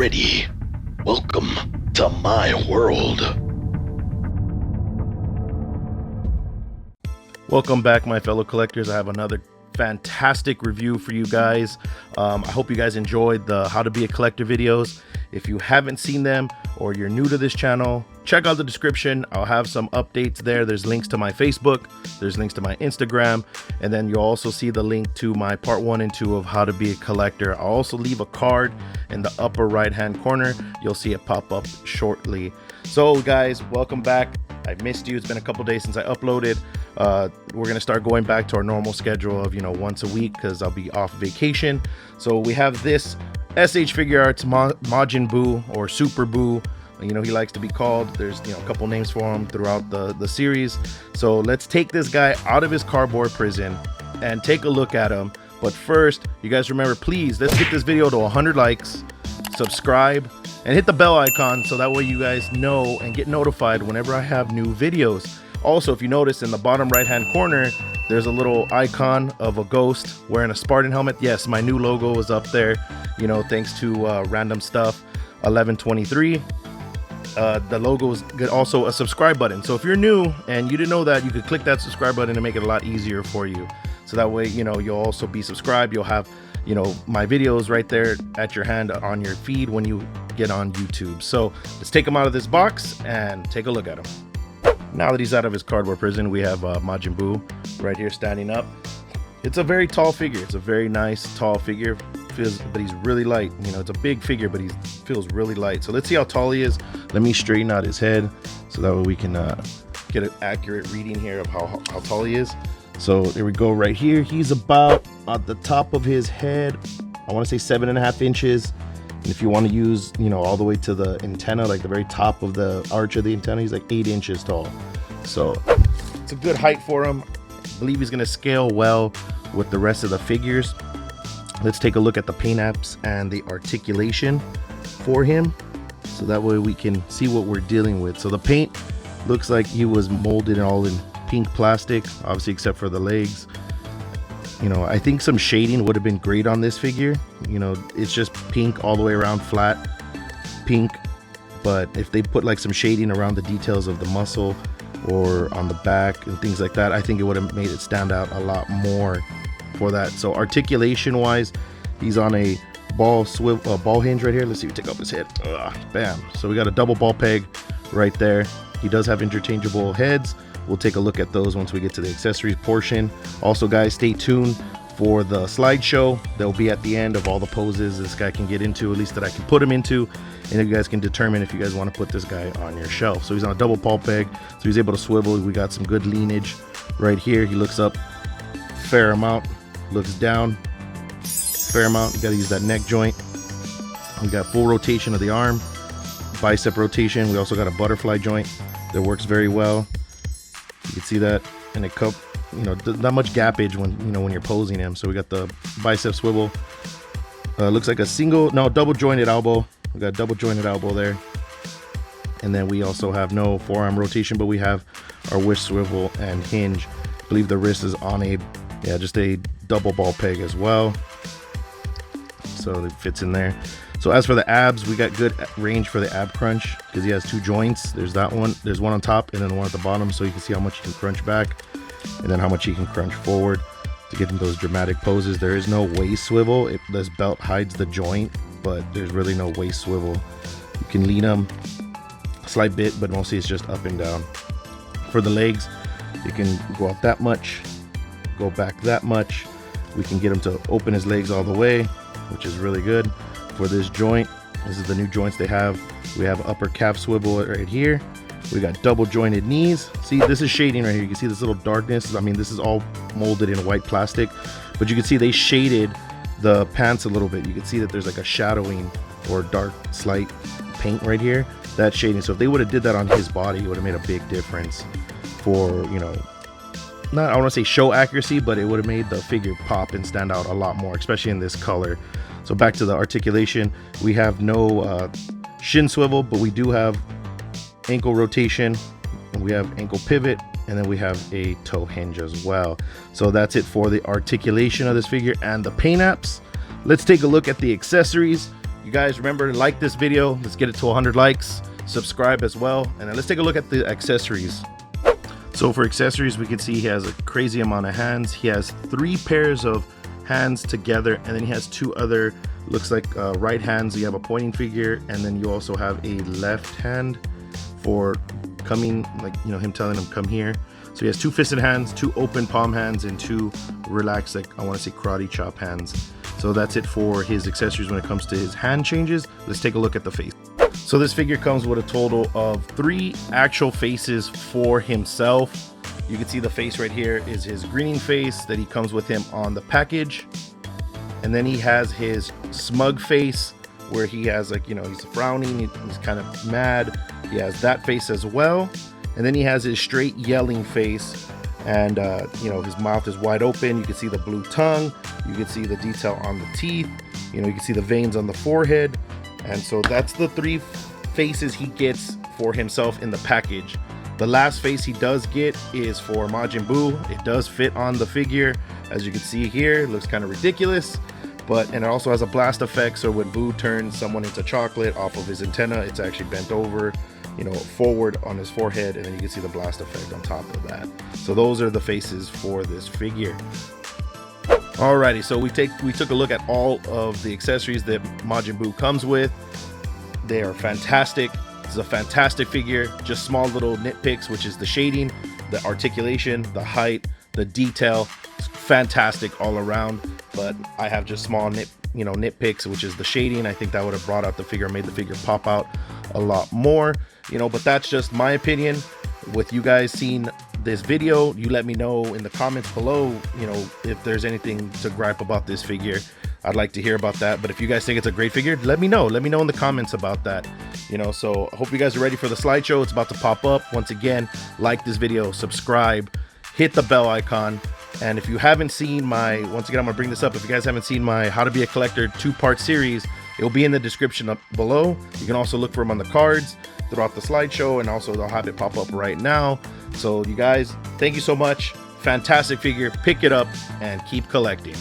ready. Welcome to my world. Welcome back, my fellow collectors. I have another fantastic review for you guys. I hope you guys enjoyed the How to Be a Collector videos. If you haven't seen them or you're new to this channel, check out the description. I'll have some updates there. There's links to my Facebook, there's links to my Instagram, and then you'll also see the link to my part 1 and 2 of How to Be a Collector. I'll also leave a card in the upper right hand corner. You'll see it pop up shortly. So guys, welcome back. I missed you. It's been a couple days since I uploaded. We're gonna start going back to our normal schedule of once a week because I'll be off vacation. So we have this SH FIGUARTS Majin BUU, or Super BUU. He likes to be called. There's a couple names for him throughout the series. So let's take this guy out of his cardboard prison and take a look at him. But first, you guys remember, please, let's get this video to 100 likes, subscribe, and hit the bell icon so that way you guys know and get notified whenever I have new videos. Also, if you notice in the bottom right hand corner, there's a little icon of a ghost wearing a Spartan helmet. Yes, my new logo is up there, thanks to Random Stuff 1123. The logo is also a subscribe button. So if you're new and you didn't know that, you could click that subscribe button and make it a lot easier for you. So that way, you'll also be subscribed. You'll have, my videos right there at your hand on your feed when you get on YouTube. So let's take him out of this box and take a look at him. Now that he's out of his cardboard prison, we have Majin BUU right here standing up. It's a very tall figure. It's a very nice tall figure. But he's really light. It's a big figure, but he feels really light. So let's see how tall he is. Let me straighten out his head so that way we can get an accurate reading here of how tall he is. So there we go right here. He's about at the top of his head, I want to say 7.5 inches. And if you want to use, all the way to the antenna, like the very top of the arch of the antenna, he's like 8 inches tall. So it's a good height for him. I believe he's going to scale well with the rest of the figures. Let's take a look at the paint apps and the articulation for him, so that way we can see what we're dealing with. So the paint looks like he was molded all in pink plastic, obviously except for the legs. I think some shading would have been great on this figure. It's just pink all the way around, flat pink. But if they put like some shading around the details of the muscle or on the back and things like that, I think it would have made it stand out a lot more for that. So articulation wise, he's on a ball hinge right here. Let's see if we take off his head. Bam. So we got a double ball peg right there. He does have interchangeable heads. We'll take a look at those once we get to the accessories portion. Also guys, stay tuned for the slideshow. They'll be at the end of all the poses this guy can get into, at least that I can put him into, and you guys can determine if you guys want to put this guy on your shelf. So he's on a double ball peg, so he's able to swivel. We got some good leanage right here. He looks up fair amount, looks down fair amount. You got to use that neck joint. We got full rotation of the arm, bicep rotation. We also got a butterfly joint that works very well. You can see that, and it cup, not much gappage when when you're posing him. So we got the bicep swivel. Looks like a double jointed elbow. We got a double jointed elbow there, and then we also have no forearm rotation, but we have our wrist swivel and hinge. I believe the wrist is on just a double ball peg as well, so it fits in there. So as for the abs, we got good range for the ab crunch because he has 2 joints. There's that one, there's one on top and then one at the bottom, so you can see how much he can crunch back and then how much he can crunch forward to get in those dramatic poses. There is no waist swivel. This belt hides the joint, but there's really no waist swivel. You can lean him a slight bit, but mostly it's just up and down. For the legs, you can go up that much, go back that much. We can get him to open his legs all the way, which is really good. For this joint, this is the new joints they have. We have upper calf swivel right here. We got double jointed knees. See, this is shading right here. You can see this little darkness. I mean, this is all molded in white plastic, but you can see they shaded the pants a little bit. You can see that there's like a shadowing or dark slight paint right here. That shading. So if they would have did that on his body, it would have made a big difference for, not, I want to say show accuracy, but it would have made the figure pop and stand out a lot more, especially in this color. So back to the articulation, we have no shin swivel, but we do have ankle rotation, and we have ankle pivot, and then we have a toe hinge as well. So that's it for the articulation of this figure and the paint apps. Let's take a look at the accessories. You guys remember to like this video. Let's get it to 100 likes. Subscribe as well. And then let's take a look at the accessories. So for accessories, we can see he has a crazy amount of hands. He has 3 pairs of hands together, and then he has 2 other, looks like right hands. You have a pointing figure, and then you also have a left hand for coming, like, you know, him telling him come here. So he has 2 fisted hands, 2 open palm hands, and 2 relaxed, like I want to say karate chop hands. So that's it for his accessories when it comes to his hand changes. Let's take a look at the face. So this figure comes with a total of 3 actual faces for himself. You can see the face right here is his grinning face that he comes with him on the package. And then he has his smug face where he has, like, you know, he's frowning, he's kind of mad. He has that face as well. And then he has his straight yelling face, and you know, his mouth is wide open. You can see the blue tongue, you can see the detail on the teeth, you know, you can see the veins on the forehead. And so that's the 3 faces he gets for himself in the package. The last face he does get is for Majin Buu. It does fit on the figure, as you can see here. It looks kind of ridiculous, and it also has a blast effect, so when Buu turns someone into chocolate off of his antenna, it's actually bent over, you know, forward on his forehead, and then you can see the blast effect on top of that. So those are the faces for this figure. Alrighty, so we took a look at all of the accessories that Majin Buu comes with. They are fantastic. This is a fantastic figure. Just small little nitpicks, which is the shading, the articulation, the height, the detail. It's fantastic all around. But I have just small nitpicks, which is the shading. I think that would have brought out the figure, made the figure pop out a lot more. You know, but that's just my opinion. With you guys seeing this video, you let me know in the comments below, you know, if there's anything to gripe about this figure. I'd like to hear about that. But if you guys think it's a great figure, let me know in the comments about that, you know. So I hope you guys are ready for the slideshow. It's about to pop up. Once again, like this video, subscribe, hit the bell icon. And if you haven't seen once again, I'm gonna bring this up, if you guys haven't seen my How to Be a Collector 2-part series, it will be in the description up below. You can also look for them on the cards throughout the slideshow, and also I'll have it pop up right now. So you guys, thank you so much. Fantastic figure. Pick it up and keep collecting.